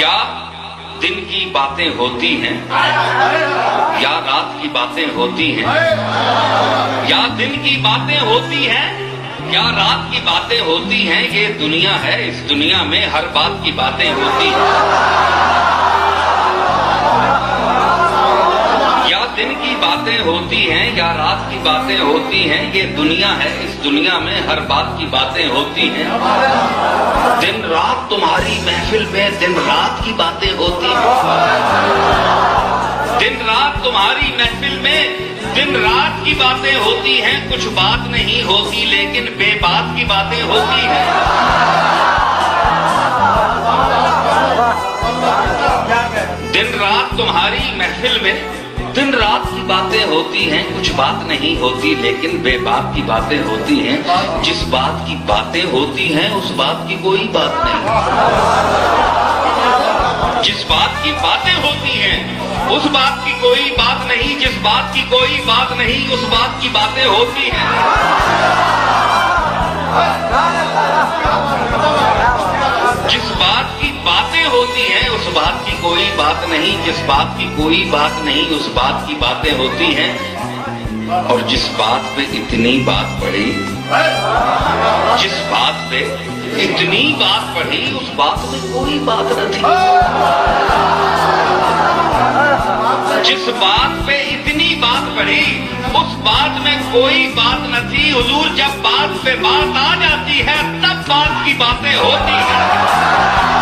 یا دن کی باتیں ہوتی ہیں یا رات کی باتیں ہوتی ہیں، یا دن کی باتیں ہوتی ہیں یا رات کی باتیں ہوتی ہیں، یہ دنیا ہے، اس دنیا میں ہر بات کی باتیں ہوتی ہیں۔ یا دن کی باتیں ہوتی ہیں یا رات کی باتیں ہوتی ہیں، یہ دنیا ہے، اس دنیا میں ہر بات کی باتیں ہوتی ہیں۔ دن رات تمہاری محفل میں دن رات کی باتیں ہوتی ہیں، دن رات تمہاری محفل میں دن رات کی باتیں ہوتی ہیں، کچھ بات نہیں ہوتی لیکن بے بات کی باتیں ہوتی ہیں۔ دن رات تمہاری محفل میں دن رات کی باتیں ہوتی ہیں، کچھ بات نہیں ہوتی لیکن بے بات کی باتیں ہوتی ہیں۔ جس بات کی باتیں ہوتی ہیں اس بات کی کوئی بات نہیں، جس بات کی باتیں ہوتی ہیں اس بات کی کوئی بات نہیں، جس بات کی کوئی بات نہیں اس بات کی باتیں ہوتی ہیں۔ جس بات کی باتیں ہوتی ہیں اس بات کی کوئی بات نہیں، جس بات کی کوئی بات نہیں اس بات کی باتیں ہوتی ہیں۔ اور جس بات پہ اتنی بات پڑھی، جس بات پہ اتنی بات پڑھی اس بات میں کوئی بات نہ تھی، جس بات پہ اتنی بات پڑھی اس بات میں کوئی بات نہ تھی۔ حضور جب بات پہ بات آ جاتی ہے تب بات کی باتیں ہوتی ہیں۔